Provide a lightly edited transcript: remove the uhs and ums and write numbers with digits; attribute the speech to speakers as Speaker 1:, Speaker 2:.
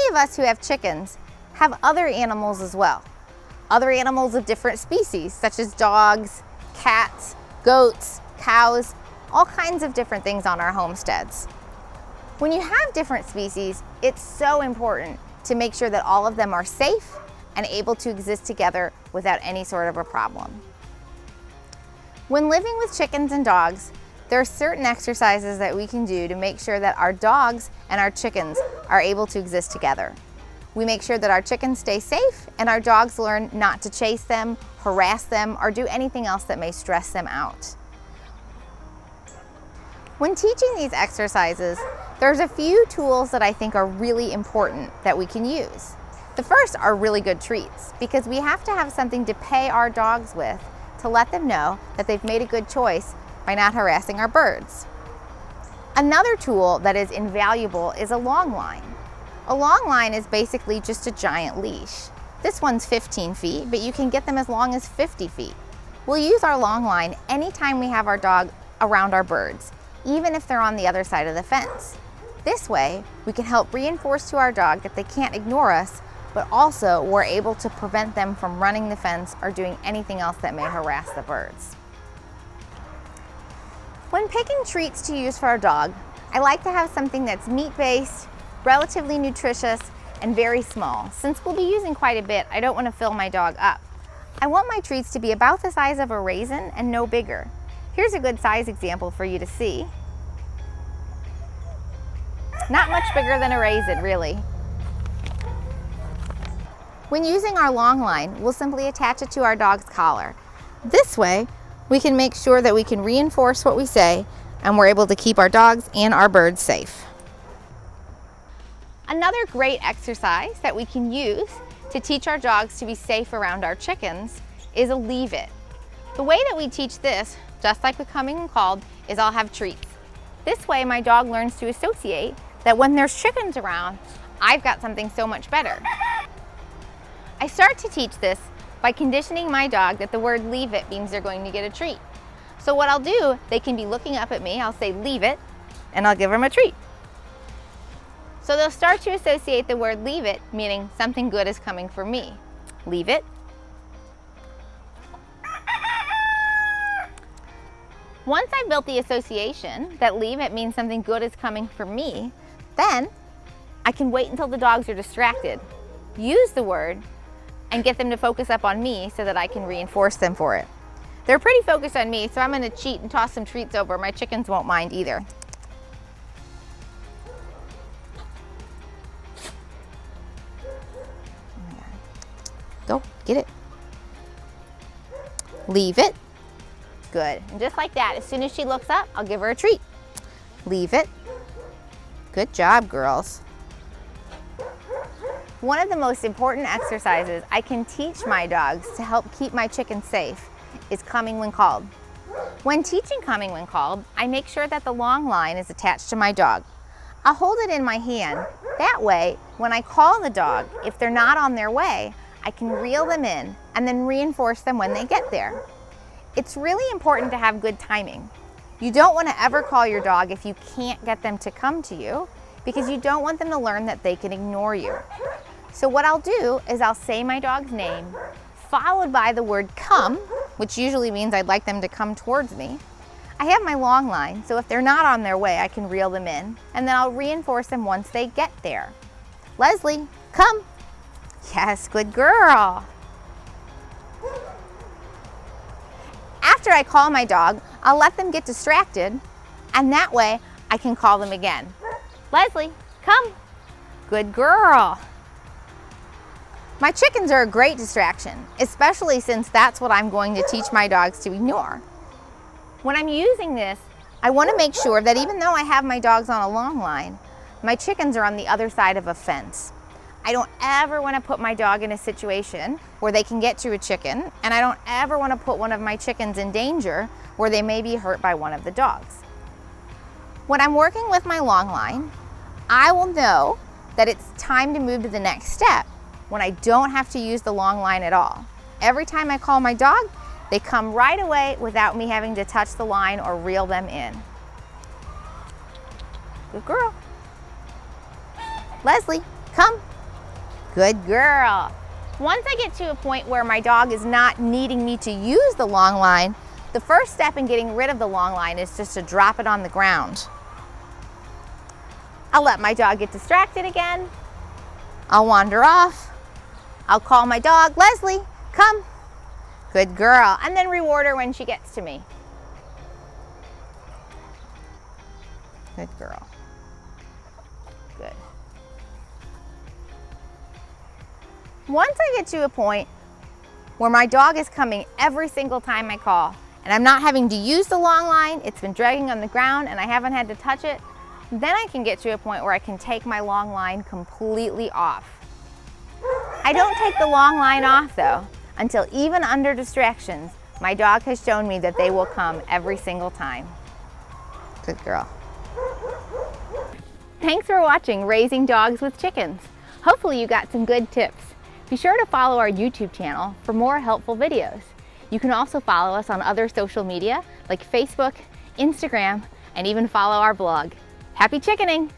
Speaker 1: of us who have chickens have other animals as well. Other animals of different species, such as dogs, cats, goats, cows, all kinds of different things on our homesteads. When you have different species, it's so important to make sure that all of them are safe and able to exist together without any sort of a problem. When living with chickens and dogs, there are certain exercises that we can do to make sure that our dogs and our chickens are able to exist together. We make sure that our chickens stay safe and our dogs learn not to chase them, harass them, or do anything else that may stress them out. When teaching these exercises, there's a few tools that I think are really important that we can use. The first are really good treats, because we have to have something to pay our dogs with to let them know that they've made a good choice by not harassing our birds. Another tool that is invaluable is a long line. A long line is basically just a giant leash. This one's 15 feet, but you can get them as long as 50 feet. We'll use our long line anytime we have our dog around our birds, even if they're on the other side of the fence. This way, we can help reinforce to our dog that they can't ignore us, but also we're able to prevent them from running the fence or doing anything else that may harass the birds. When picking treats to use for our dog, I like to have something that's meat-based, relatively nutritious, and very small. Since we'll be using quite a bit, I don't want to fill my dog up. I want my treats to be about the size of a raisin and no bigger. Here's a good size example for you to see. Not much bigger than a raisin, really. When using our long line, we'll simply attach it to our dog's collar. This way, we can make sure that we can reinforce what we say and we're able to keep our dogs and our birds safe. Another great exercise that we can use to teach our dogs to be safe around our chickens is a leave it. The way that we teach this, just like with coming when called, is I'll have treats. This way my dog learns to associate that when there's chickens around, I've got something so much better. I start to teach this by conditioning my dog that the word leave it means they're going to get a treat. So what I'll do, they can be looking up at me, I'll say leave it, and I'll give them a treat. So they'll start to associate the word leave it, meaning something good is coming for me. Leave it. Once I've built the association that leave it means something good is coming for me, then I can wait until the dogs are distracted, use the word, and get them to focus up on me so that I can reinforce them for it. They're pretty focused on me, so I'm going to cheat and toss some treats over. My chickens won't mind either. Go, get it. Leave it. Good. And just like that, as soon as she looks up, I'll give her a treat. Leave it. Good job, girls. One of the most important exercises I can teach my dogs to help keep my chickens safe is coming when called. When teaching coming when called, I make sure that the long line is attached to my dog. I'll hold it in my hand. That way, when I call the dog, if they're not on their way, I can reel them in and then reinforce them when they get there. It's really important to have good timing. You don't want to ever call your dog if you can't get them to come to you, because you don't want them to learn that they can ignore you. So what I'll do is I'll say my dog's name, followed by the word come, which usually means I'd like them to come towards me. I have my long line, so if they're not on their way, I can reel them in, and then I'll reinforce them once they get there. Leslie, come. Yes, good girl. After I call my dog, I'll let them get distracted, and that way I can call them again. Leslie, come. Good girl. My chickens are a great distraction, especially since that's what I'm going to teach my dogs to ignore. When I'm using this, I want to make sure that even though I have my dogs on a long line, my chickens are on the other side of a fence. I don't ever want to put my dog in a situation where they can get to a chicken, and I don't ever want to put one of my chickens in danger where they may be hurt by one of the dogs. When I'm working with my long line, I will know that it's time to move to the next step when I don't have to use the long line at all. Every time I call my dog, they come right away without me having to touch the line or reel them in. Good girl. Leslie, come. Good girl. Once I get to a point where my dog is not needing me to use the long line, the first step in getting rid of the long line is just to drop it on the ground. I'll let my dog get distracted again. I'll wander off. I'll call my dog, Leslie, come. Good girl. And then reward her when she gets to me. Good girl. Good. Once I get to a point where my dog is coming every single time I call, and I'm not having to use the long line, it's been dragging on the ground and I haven't had to touch it, then I can get to a point where I can take my long line completely off. I don't take the long line off though, until even under distractions, my dog has shown me that they will come every single time. Good girl. Thanks for watching Raising Dogs with Chickens. Hopefully you got some good tips. Be sure to follow our YouTube channel for more helpful videos. You can also follow us on other social media like Facebook, Instagram, and even follow our blog. Happy chickening!